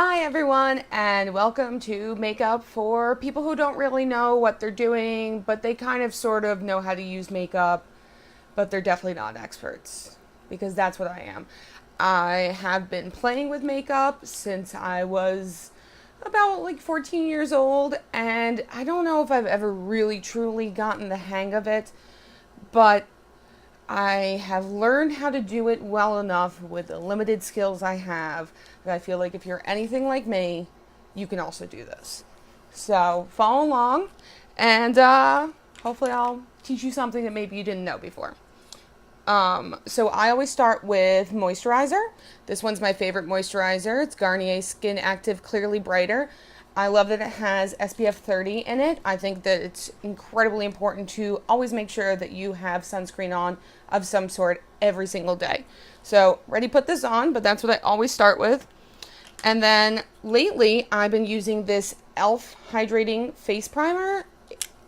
Hi everyone, and welcome to Makeup for people who don't really know what they're doing, but they kind of sort of know how to use makeup, but they're definitely not experts, because that's what I am. I have been playing with makeup since I was about like 14 years old, and I don't know if I've ever really truly gotten the hang of it, but I have learned how to do it well enough with the limited skills I have that I feel like if you're anything like me, you can also do this. So follow along, and hopefully I'll teach you something that maybe you didn't know before. So I always start with moisturizer. This one's my favorite moisturizer. It's Garnier Skin Active Clearly Brighter. I love that it has SPF 30 in it. I think that it's incredibly important to always make sure that you have sunscreen on of some sort every single day. So, ready to put this on, but that's what I always start with. And then lately, I've been using this e.l.f. Hydrating Face Primer.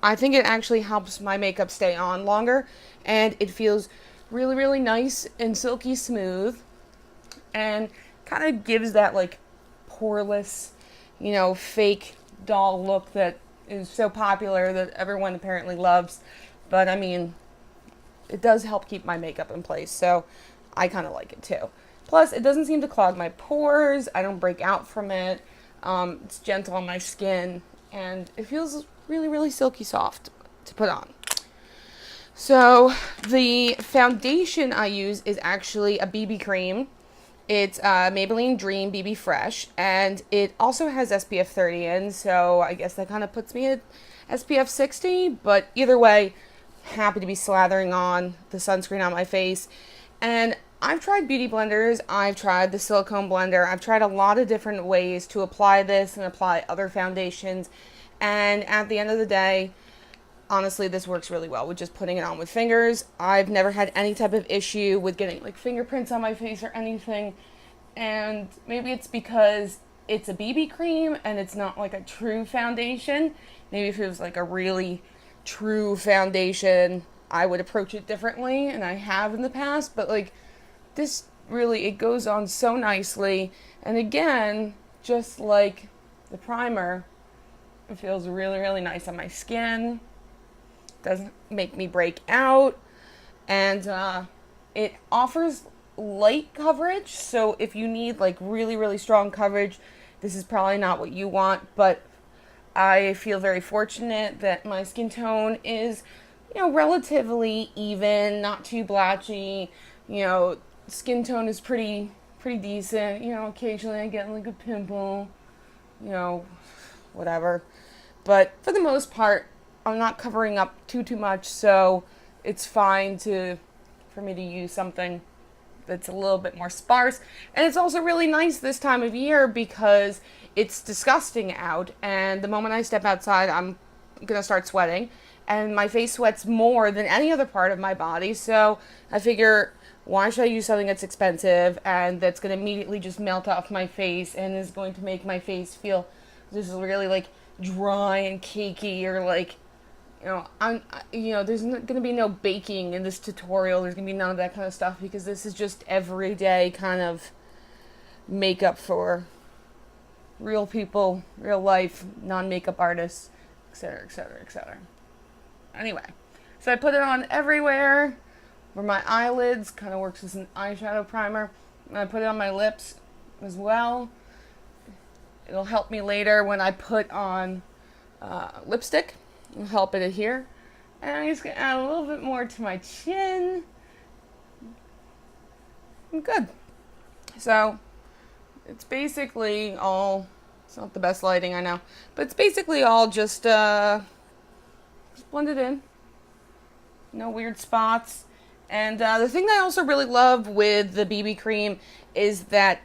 I think it actually helps my makeup stay on longer, and it feels really, really nice and silky smooth, and kind of gives that like poreless, fake doll look that is so popular that everyone apparently loves. But I mean, it does help keep my makeup in place, so I kind of like it too. Plus, it doesn't seem to clog my pores. I don't break out from it. It's gentle on my skin, and it feels really, really silky soft to put on. So, the foundation I use is actually a BB cream. It's Maybelline Dream BB Fresh, and it also has SPF 30 in, so I guess that kind of puts me at SPF 60, but either way, happy to be slathering on the sunscreen on my face. And I've tried beauty blenders, I've tried the silicone blender, I've tried a lot of different ways to apply this and apply other foundations, and at the end of the day, honestly, this works really well with just putting it on with fingers. I've never had any type of issue with getting like fingerprints on my face or anything. And maybe it's because it's a BB cream and it's not like a true foundation. Maybe if it was like a really true foundation, I would approach it differently, and I have in the past. But like this really, it goes on so nicely. And again, just like the primer, it feels really, really nice on my skin. Doesn't make me break out, and it offers light coverage, so if you need like really, really strong coverage, this is probably not what you want. But I feel very fortunate that my skin tone is relatively even, not too blotchy. Skin tone is pretty decent. Occasionally I get like a pimple, you know whatever, but for the most part I'm not covering up too much, so it's fine for me to use something that's a little bit more sparse. And it's also really nice this time of year because it's disgusting out, and the moment I step outside, I'm gonna start sweating, and my face sweats more than any other part of my body. So I figure, why should I use something that's expensive and that's gonna immediately just melt off my face and is going to make my face feel just really like dry and cakey, or like there's going to be no baking in this tutorial. There's going to be none of that kind of stuff, because this is just everyday kind of makeup for real people, real life, non-makeup artists, etc., etc., etc. Anyway, so I put it on everywhere where my eyelids, kind of works as an eyeshadow primer. And I put it on my lips as well. It'll help me later when I put on lipstick. It'll help it adhere. And I'm just going to add a little bit more to my chin. I'm good. So, it's basically all, it's not the best lighting, I know, but it's basically all just blend it in. No weird spots. And the thing that I also really love with the BB cream is that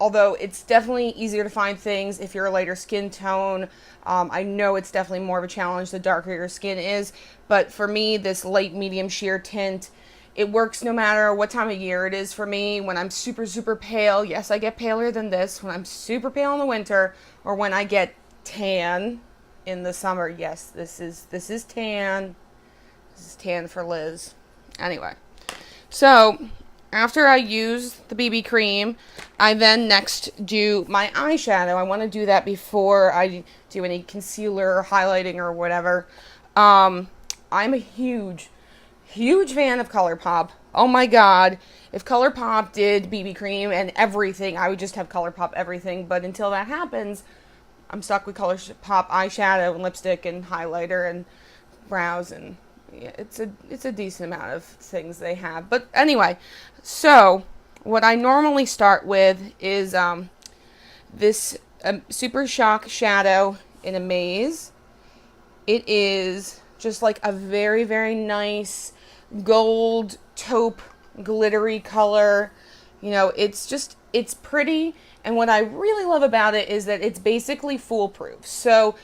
although it's definitely easier to find things if you're a lighter skin tone, I know it's definitely more of a challenge the darker your skin is. But for me, this light medium sheer tint, it works no matter what time of year it is for me. When I'm super, super pale, yes, I get paler than this. When I'm super pale in the winter, or when I get tan in the summer, yes, this is tan. This is tan for Liz. Anyway, so after I use the BB cream, I then next do my eyeshadow. I want to do that before I do any concealer or highlighting or whatever. I'm a huge fan of ColourPop. Oh my god. If ColourPop did BB cream and everything, I would just have ColourPop everything. But until that happens, I'm stuck with ColourPop eyeshadow and lipstick and highlighter and brows, and yeah, it's a decent amount of things they have. But anyway, so what I normally start with is this Super Shock shadow in Amaze. It is just like a very, very nice gold taupe glittery color. You know, it's pretty, and what I really love about it is that it's basically foolproof. So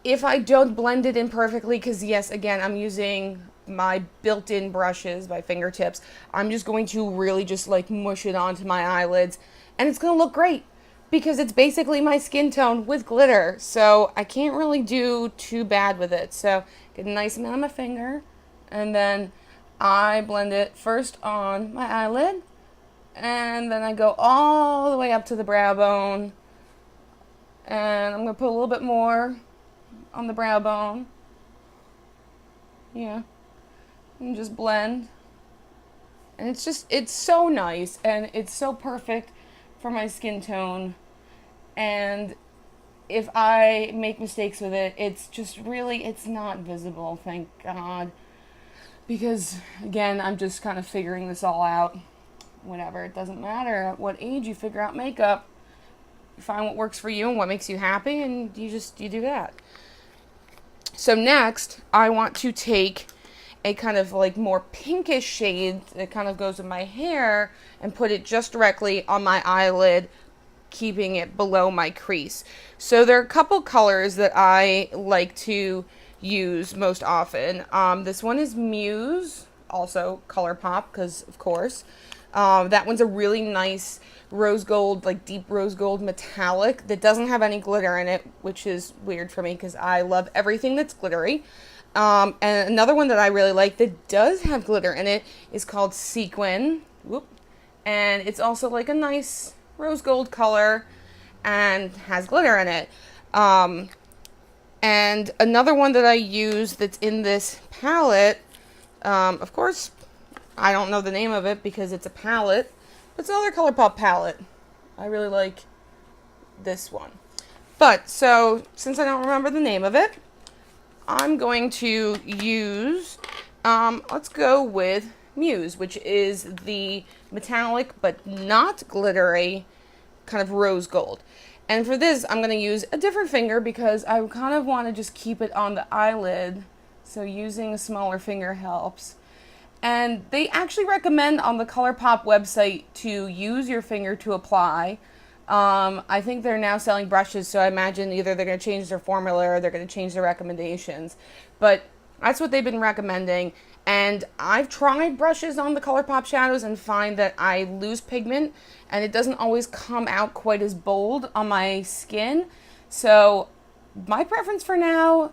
if I don't blend it in perfectly, because yes, again, I'm using my built-in brushes, my fingertips, I'm just going to really just like mush it onto my eyelids, and it's going to look great because it's basically my skin tone with glitter. So I can't really do too bad with it. So get a nice amount on my finger, and then I blend it first on my eyelid, and then I go all the way up to the brow bone, and I'm going to put a little bit more on the brow bone. Yeah. And just blend. And it's so nice, and it's so perfect for my skin tone. And if I make mistakes with it, it's just really, it's not visible, thank God. Because, again, I'm just kind of figuring this all out. Whatever, it doesn't matter at what age you figure out makeup. You find what works for you and what makes you happy, and you do that. So next, I want to take a kind of like more pinkish shade that kind of goes with my hair and put it just directly on my eyelid, keeping it below my crease. So there are a couple colors that I like to use most often. This one is Muse, also ColourPop, because of course. That one's a really nice rose gold, like deep rose gold metallic that doesn't have any glitter in it, which is weird for me because I love everything that's glittery. And another one that I really like that does have glitter in it is called Sequin. Whoop. And it's also like a nice rose gold color and has glitter in it. And another one that I use that's in this palette, of course, I don't know the name of it because it's a palette, but it's another ColourPop palette. I really like this one. But, so, since I don't remember the name of it, I'm going to use, let's go with Muse, which is the metallic but not glittery kind of rose gold. And for this, I'm going to use a different finger because I kind of want to just keep it on the eyelid. So using a smaller finger helps. And they actually recommend on the ColourPop website to use your finger to apply. I think they're now selling brushes, so I imagine either they're going to change their formula or they're going to change their recommendations. But that's what they've been recommending. And I've tried brushes on the ColourPop shadows and find that I lose pigment and it doesn't always come out quite as bold on my skin. So my preference for now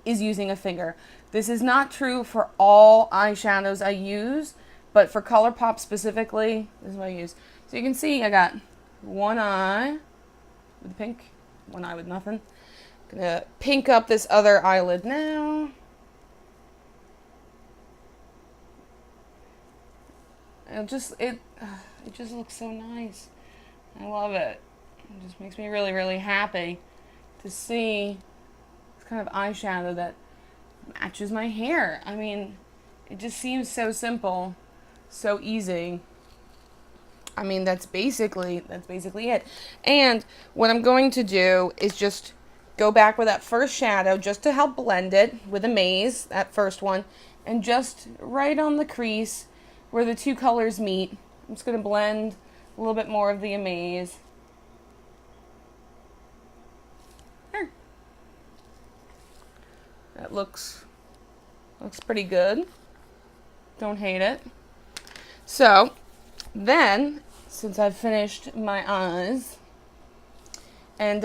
is using a finger. This is not true for all eyeshadows I use, but for ColourPop specifically, this is what I use. So you can see I got one eye with pink, one eye with nothing. Gonna pink up this other eyelid now. It just looks so nice. I love it. It just makes me really, really happy to see this kind of eyeshadow that matches my hair. I mean, it just seems so simple, so easy. I mean, that's basically it. And what I'm going to do is just go back with that first shadow just to help blend it with Amaze, that first one, and just right on the crease where the two colors meet, I'm just going to blend a little bit more of the Amaze. There. That looks pretty good. Don't hate it. So, then, since I've finished my eyes, and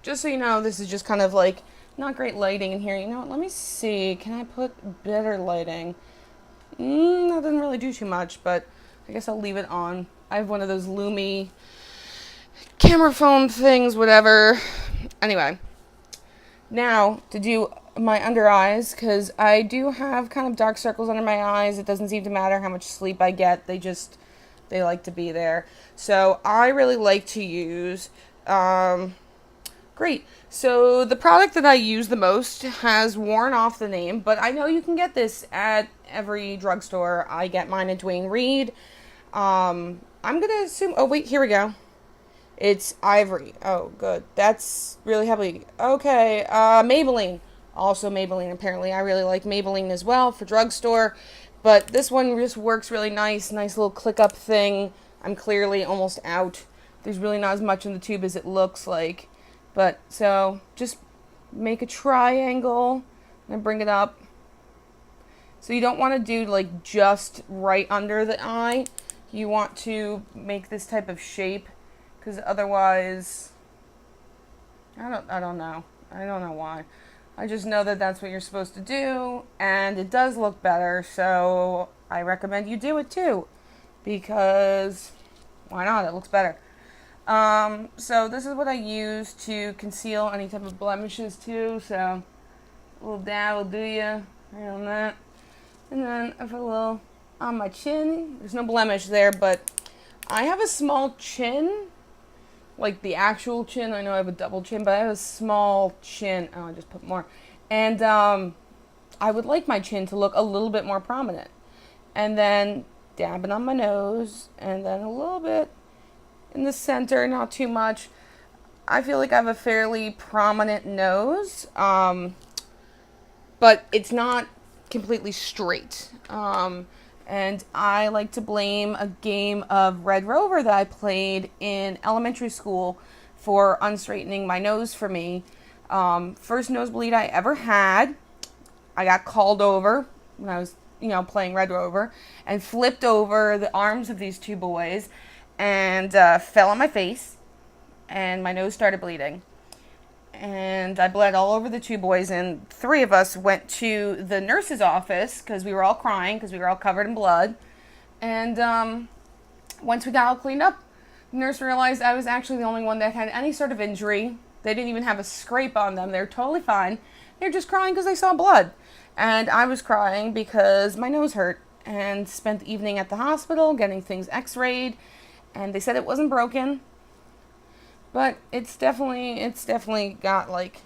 just so you know, this is just kind of like not great lighting in here. You know what? Let me see. Can I put better lighting? That didn't really do too much, but I guess I'll leave it on. I have one of those Lumi camera phone things, whatever. Anyway, now to do my under eyes, because I do have kind of dark circles under my eyes. It doesn't seem to matter how much sleep I get. They like to be there. So I really like to use, great. So the product that I use the most has worn off the name, but I know you can get this at every drugstore. I get mine at Duane Reade. I'm going to assume, oh wait, here we go. It's Ivory. Oh, good. That's really heavily. Okay, Maybelline. Also Maybelline, apparently. I really like Maybelline as well for drugstore. But this one just works really nice. Nice little click-up thing. I'm clearly almost out. There's really not as much in the tube as it looks like. But, so, just make a triangle and bring it up. So you don't want to do, like, just right under the eye. You want to make this type of shape. Because otherwise, I don't know. I don't know why. I just know that that's what you're supposed to do, and it does look better, so I recommend you do it too, because why not? It looks better. So this is what I use to conceal any type of blemishes too, so a little dab will do you, right on that. And then I put a little on my chin. There's no blemish there, but I have a small chin. Like the actual chin, I know I have a double chin, but I have a small chin. Oh, I just put more. And I would like my chin to look a little bit more prominent. And then dab it on my nose, and then a little bit in the center, not too much. I feel like I have a fairly prominent nose, but it's not completely straight. And I like to blame a game of Red Rover that I played in elementary school for unstraightening my nose for me. First nosebleed I ever had. I got called over when I was, playing Red Rover and flipped over the arms of these two boys and fell on my face, and my nose started bleeding. And I bled all over the two boys, and three of us went to the nurse's office because we were all crying because we were all covered in blood. And once we got all cleaned up, the nurse realized I was actually the only one that had any sort of injury. They didn't even have a scrape on them. They were totally fine. They were just crying because they saw blood. And I was crying because my nose hurt, and spent the evening at the hospital getting things x-rayed, and they said it wasn't broken. But it's definitely got, like,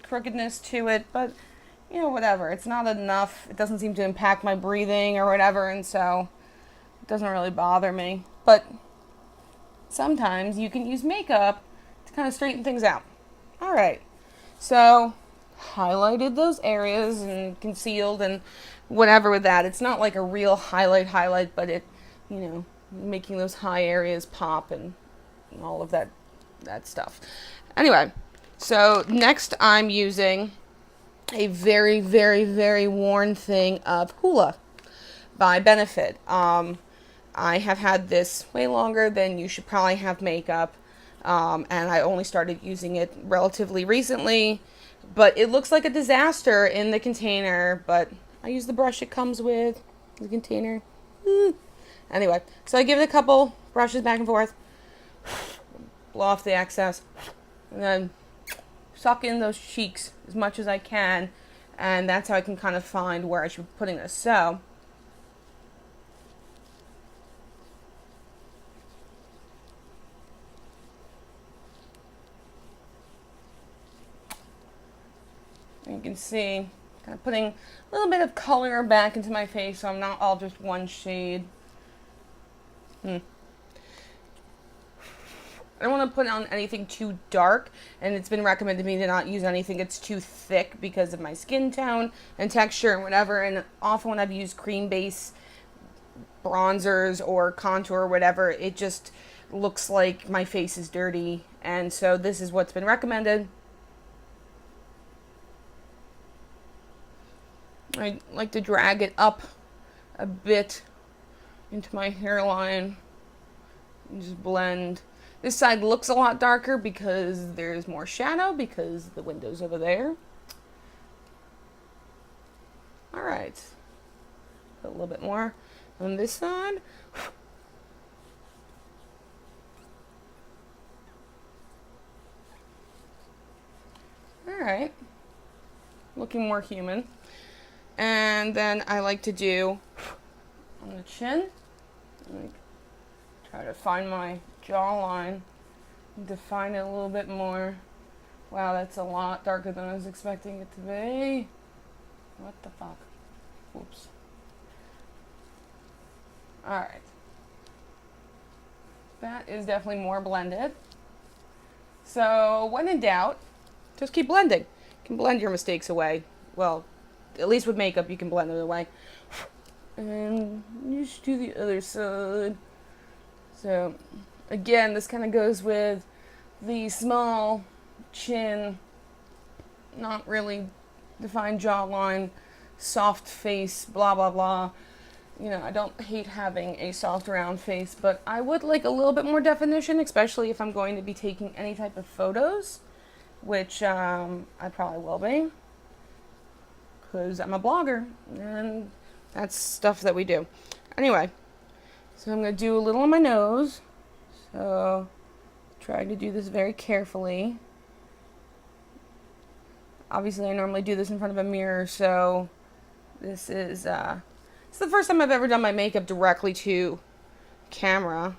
crookedness to it, but, whatever. It's not enough. It doesn't seem to impact my breathing or whatever, and so it doesn't really bother me. But sometimes you can use makeup to kind of straighten things out. All right. So, highlighted those areas and concealed and whatever with that. It's not like a real highlight, but it, making those high areas pop and all of that stuff. Anyway, so next I'm using a very, very, very worn thing of Hoola by Benefit. I have had this way longer than you should probably have makeup, and I only started using it relatively recently, but it looks like a disaster in the container, but I use the brush it comes with, the container. Anyway, so I give it a couple brushes back and forth, blow off the excess, and then suck in those cheeks as much as I can, and that's how I can kind of find where I should be putting this. So, you can see, kind of putting a little bit of color back into my face so I'm not all just one shade. I don't want to put on anything too dark, and it's been recommended to me to not use anything that's too thick because of my skin tone and texture and whatever, and often when I've used cream base bronzers or contour or whatever, it just looks like my face is dirty, and so this is what's been recommended. I like to drag it up a bit into my hairline and just blend. This side looks a lot darker because there's more shadow because the window's over there. Alright. Put a little bit more on this side. Alright. Looking more human. And then I like to do on the chin. Like, try to find my jawline. Define it a little bit more. Wow, that's a lot darker than I was expecting it to be. What the fuck? Oops. Alright. That is definitely more blended. So, when in doubt, just keep blending. You can blend your mistakes away. Well, at least with makeup, you can blend it away. And just do the other side. So, again, this kind of goes with the small chin, not really defined jawline, soft face, blah, blah, blah. You know, I don't hate having a soft, round face, but I would like a little bit more definition, especially if I'm going to be taking any type of photos, which I probably will be, because I'm a blogger, and that's stuff that we do. Anyway, so I'm going to do a little on my nose, so try to do this very carefully. Obviously, I normally do this in front of a mirror, so this is, it's the first time I've ever done my makeup directly to camera.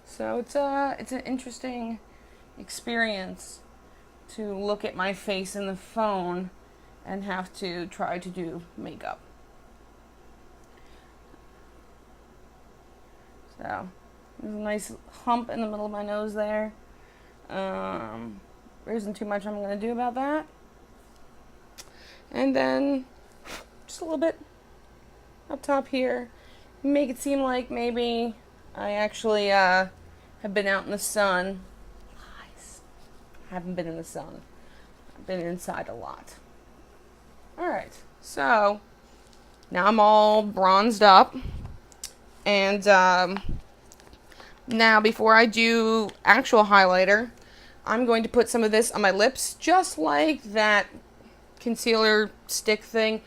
So it's an interesting experience to look at my face in the phone and have to try to do makeup. So, there's a nice hump in the middle of my nose there. There isn't too much I'm going to do about that. And then, just a little bit up top here. Make it seem like maybe I actually have been out in the sun. Lies. Haven't been in the sun. I've been inside a lot. Alright, so now I'm all bronzed up. And now before I do actual highlighter, I'm going to put some of this on my lips, just like that concealer stick thing.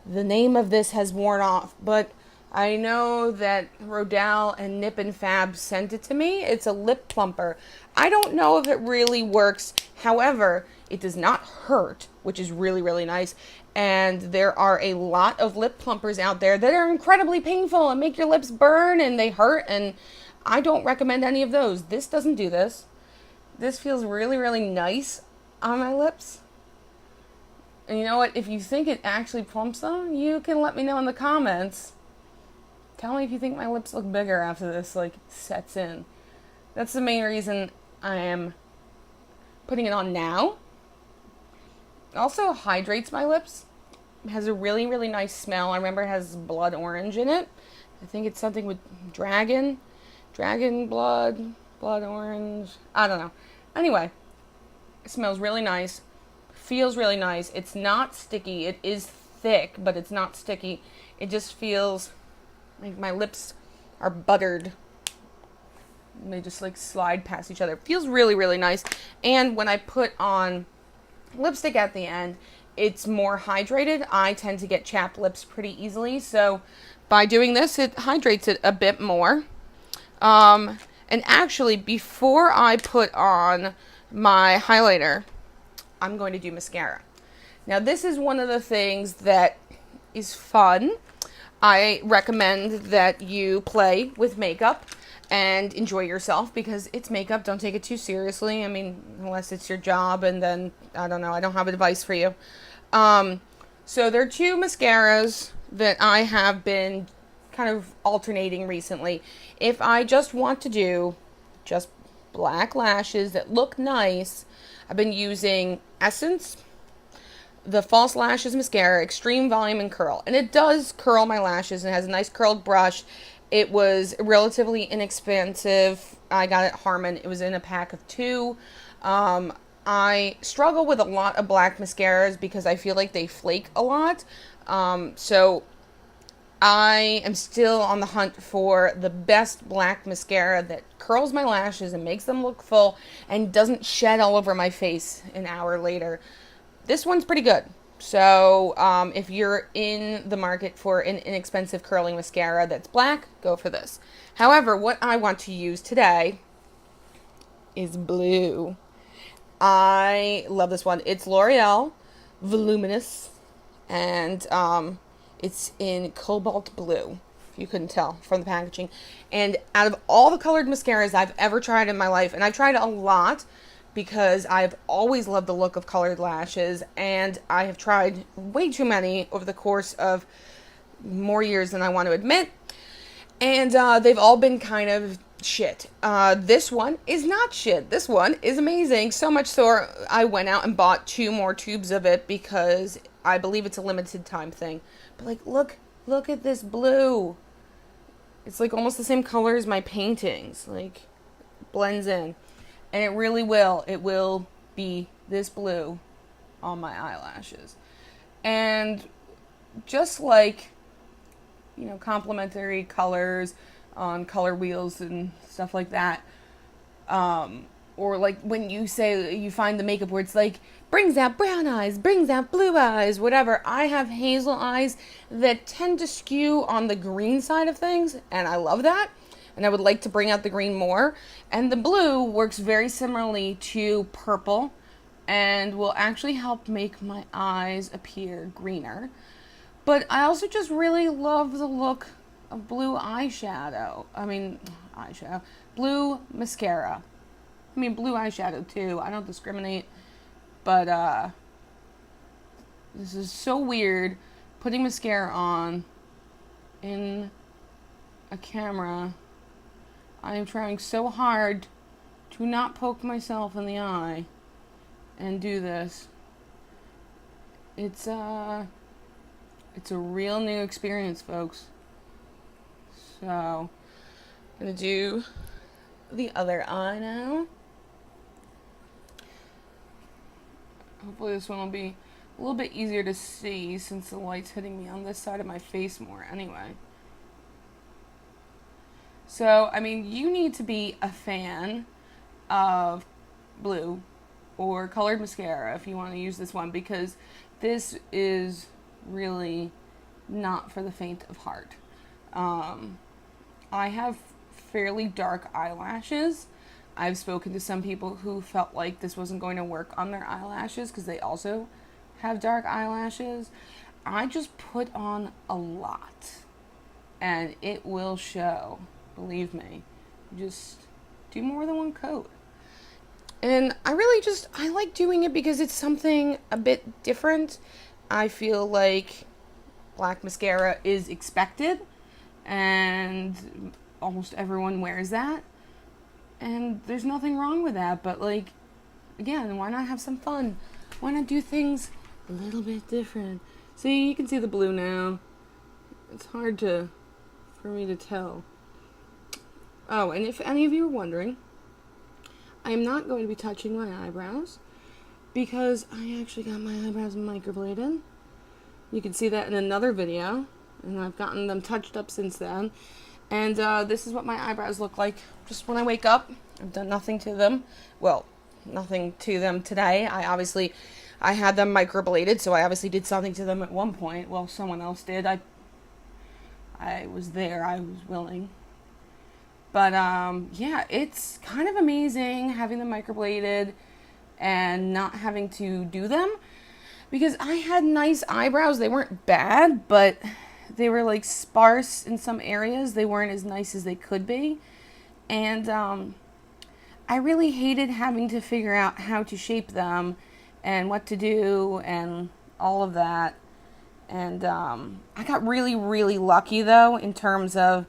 The name of this has worn off, but I know that Rodale and Nip and Fab sent it to me. It's a lip plumper. I don't know if it really works. However, it does not hurt, which is really, really nice. And there are a lot of lip plumpers out there that are incredibly painful and make your lips burn and they hurt. And I don't recommend any of those. This doesn't do this. This feels really, really nice on my lips. And you know what? If you think it actually plumps them, you can let me know in the comments. Tell me if you think my lips look bigger after this, like, sets in. That's the main reason I am putting it on now. It also hydrates my lips. It has a really, really nice smell. I remember it has blood orange in it. I think it's something with dragon blood orange. I don't know. Anyway, it smells really nice. Feels really nice. It's not sticky. It is thick, but it's not sticky. It just feels like my lips are buttered. And they just like slide past each other. It feels really, really nice. And when I put on lipstick at the end, it's more hydrated. I tend to get chapped lips pretty easily. So by doing this, it hydrates it a bit more. And actually, before I put on my highlighter, I'm going to do mascara. Now, this is one of the things that is fun. I recommend that you play with makeup and enjoy yourself because it's makeup. Don't take it too seriously. I mean, unless it's your job, and then, I don't know, I don't have advice for you. So there are two mascaras that I have been kind of alternating recently. If I just want to do just black lashes that look nice, I've been using Essence, the False Lashes Mascara, Extreme Volume and Curl. And it does curl my lashes and has a nice curled brush. It was relatively inexpensive. I got it at Harmon. It was in a pack of 2. I struggle with a lot of black mascaras because I feel like they flake a lot. So I am still on the hunt for the best black mascara that curls my lashes and makes them look full and doesn't shed all over my face an hour later. This one's pretty good. So if you're in the market for an inexpensive curling mascara that's black, go for this. However, what I want to use today is blue. I love this one. It's L'Oreal Voluminous, and it's in cobalt blue. If you couldn't tell from the packaging. And out of all the colored mascaras I've ever tried in my life, and I've tried a lot because I've always loved the look of colored lashes, and I have tried way too many over the course of more years than I want to admit. And they've all been kind of shit. This one is not shit. This one is amazing. So much so I went out and bought 2 more tubes of it because I believe it's a limited time thing. But like, look at this blue. It's like almost the same color as my paintings. Like, blends in. And it really will. It will be this blue on my eyelashes. And just like, you know, complementary colors on color wheels and stuff like that. Or like when you say you find the makeup where it's like, brings out brown eyes, brings out blue eyes, whatever. I have hazel eyes that tend to skew on the green side of things, and I love that. And I would like to bring out the green more. And the blue works very similarly to purple and will actually help make my eyes appear greener. But I also just really love the look of blue eyeshadow. Blue mascara. I mean, blue eyeshadow too. I don't discriminate. But, this is so weird. Putting mascara on in a camera. I am trying so hard to not poke myself in the eye and do this. It's a real new experience, folks. So, I'm gonna do the other eye now. Hopefully this one will be a little bit easier to see since the light's hitting me on this side of my face more anyway. So, I mean, you need to be a fan of blue or colored mascara if you want to use this one, because this is really not for the faint of heart. I have fairly dark eyelashes. I've spoken to some people who felt like this wasn't going to work on their eyelashes because they also have dark eyelashes. I just put on a lot and it will show. Believe me. Just do more than one coat. And I like doing it because it's something a bit different. I feel like black mascara is expected and almost everyone wears that. And there's nothing wrong with that, but like, again, why not have some fun? Why not do things a little bit different? See, you can see the blue now. It's hard for me to tell. Oh, and if any of you are wondering, I am not going to be touching my eyebrows because I actually got my eyebrows microbladed. You can see that in another video, and I've gotten them touched up since then. And this is what my eyebrows look like just when I wake up. I've done nothing to them. Well, nothing to them today. I had them microbladed, so I obviously did something to them at one point. Well, someone else did. I was there. I was willing. But, yeah, it's kind of amazing having them microbladed and not having to do them. Because I had nice eyebrows. They weren't bad, but they were, like, sparse in some areas. They weren't as nice as they could be. And, I really hated having to figure out how to shape them and what to do and all of that. And, I got really, really lucky, though, in terms of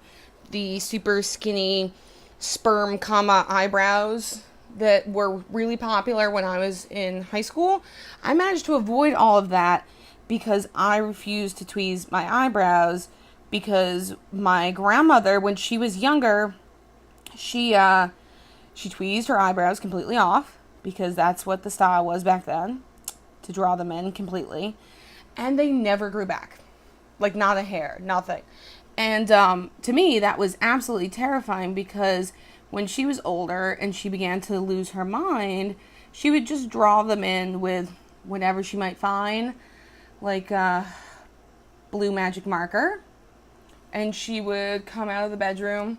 the super skinny sperm comma eyebrows that were really popular when I was in high school. I managed to avoid all of that because I refused to tweeze my eyebrows because my grandmother, when she was younger, she tweezed her eyebrows completely off because that's what the style was back then, to draw them in completely. And they never grew back. Like, not a hair, nothing. And to me, that was absolutely terrifying because when she was older and she began to lose her mind, she would just draw them in with whatever she might find, like blue magic marker. And she would come out of the bedroom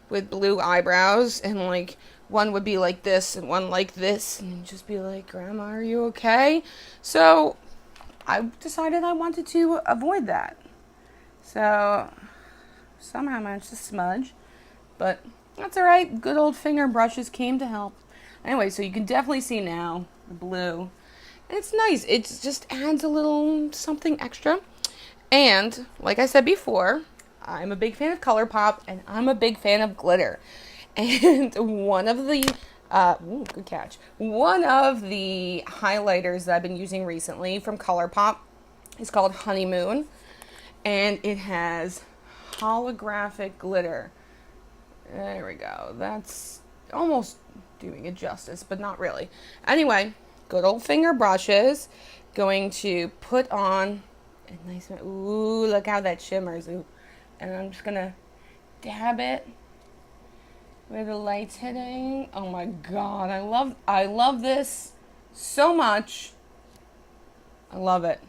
with blue eyebrows, and like one would be like this and one like this, and just be like, Grandma, are you okay? So I decided I wanted to avoid that. So somehow I managed to smudge, but that's alright. Good old finger brushes came to help. Anyway, so you can definitely see now the blue. And it's nice. It just adds a little something extra. And like I said before, I'm a big fan of ColourPop, and I'm a big fan of glitter. And one of the good catch. One of the highlighters that I've been using recently from ColourPop is called Honeymoon, and it has holographic glitter. There we go. That's almost doing it justice, but not really. Anyway, good old finger brushes. Going to put on a nice, ooh, look how that shimmers. Ooh. And I'm just gonna dab it where the light's hitting. Oh my god, I love this so much. I love it.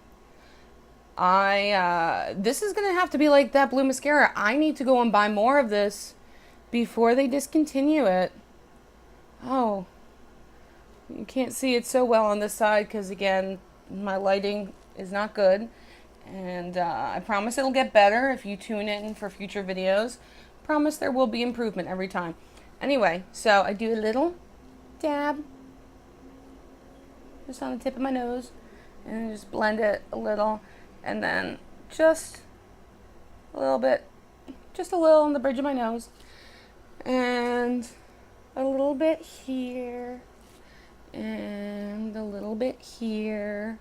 This is gonna have to be like that blue mascara. I need to go and buy more of this before they discontinue it. Oh, you can't see it so well on this side because, again, my lighting is not good. And I promise it'll get better if you tune in for future videos. Promise there will be improvement every time. Anyway, so I do a little dab just on the tip of my nose, and just blend it a little, and then just a little bit, just a little on the bridge of my nose, and a little bit here, and a little bit here.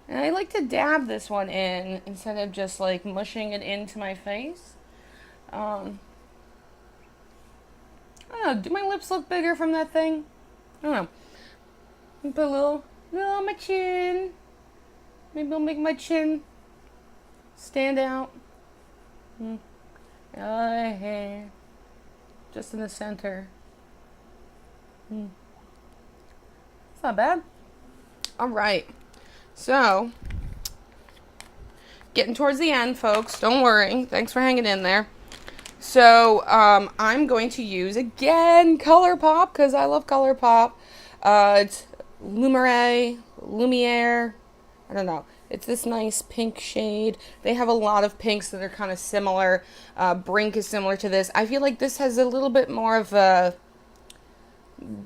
And I like to dab this one in instead of just like mushing it into my face. I don't know, do my lips look bigger from that thing? I don't know. Put a little on my chin. Maybe I'll make my chin stand out. Just in the center. It's not bad. Alright. So, getting towards the end, folks. Don't worry. Thanks for hanging in there. So, I'm going to use, again, ColourPop, because I love ColourPop. It's Lumiere, I don't know. It's this nice pink shade. They have a lot of pinks that are kind of similar. Brink is similar to this. I feel like this has a little bit more of a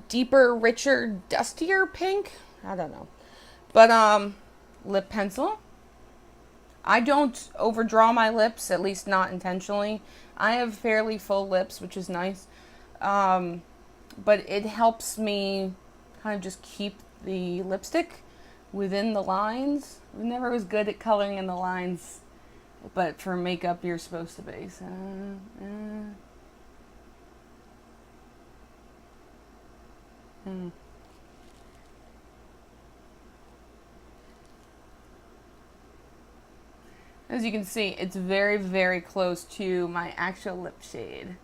deeper, richer, dustier pink. I don't know. But, lip pencil. I don't overdraw my lips, at least not intentionally. I have fairly full lips, which is nice. But it helps me kind of just keep the lipstick within the lines. I never was good at coloring in the lines, but for makeup, you're supposed to be. So, As you can see, it's very, very close to my actual lip shade,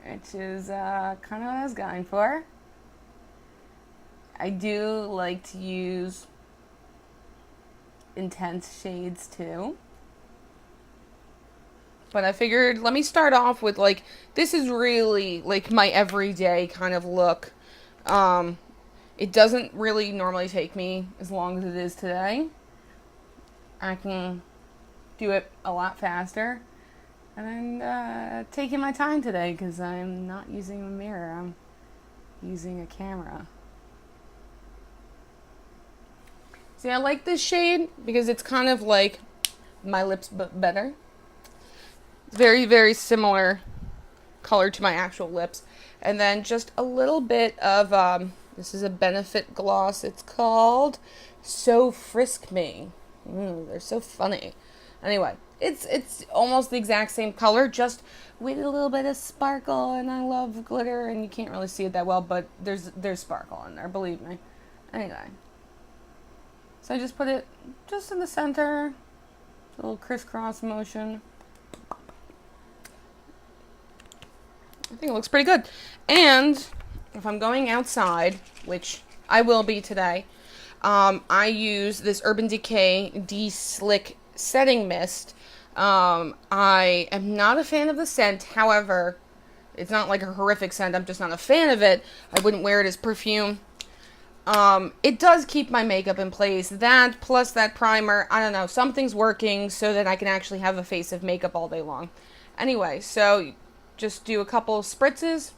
which is kind of what I was going for. I do like to use intense shades too, but I figured let me start off with like, this is really like my everyday kind of look. It doesn't really normally take me as long as it is today. I can do it a lot faster, and I'm taking my time today because I'm not using a mirror, I'm using a camera. See, I like this shade because it's kind of like my lips but better. It's very, very similar color to my actual lips. And then just a little bit of, this is a Benefit gloss. It's called So Frisk Me. They're so funny. Anyway, it's almost the exact same color, just with a little bit of sparkle, and I love glitter, and you can't really see it that well, but there's sparkle in there, believe me. Anyway. So I just put it just in the center, a little crisscross motion. I think it looks pretty good. And if I'm going outside, which I will be today, I use this Urban Decay De-Slick Setting Mist. I am not a fan of the scent. However, it's not like a horrific scent. I'm just not a fan of it. I wouldn't wear it as perfume. It does keep my makeup in place. That plus that primer, I don't know, something's working so that I can actually have a face of makeup all day long. Anyway, so just do a couple spritzes.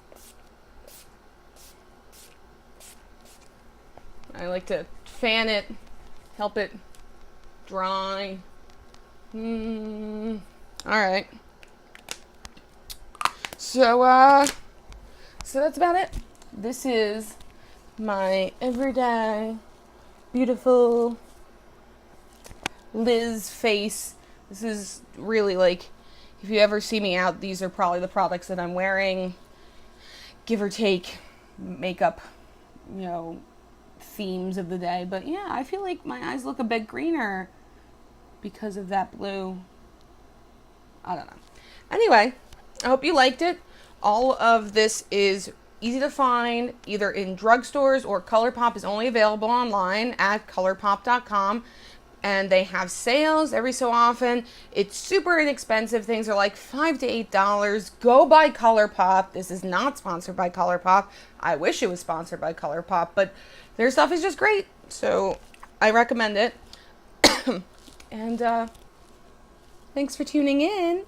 I like to fan it, help it dry. Alright. So that's about it. This is my everyday, beautiful Liz face. This is really like, if you ever see me out, these are probably the products that I'm wearing. Give or take makeup, themes of the day. But yeah, I feel like my eyes look a bit greener because of that blue. I don't know. Anyway, I hope you liked it. All of this is easy to find either in drugstores, or ColourPop is only available online at colourpop.com. And they have sales every so often. It's super inexpensive. Things are like $5 to $8. Go buy ColourPop. This is not sponsored by ColourPop. I wish it was sponsored by ColourPop, but their stuff is just great. So I recommend it. And thanks for tuning in.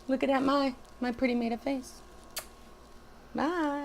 Looking at my pretty made up face. Bye.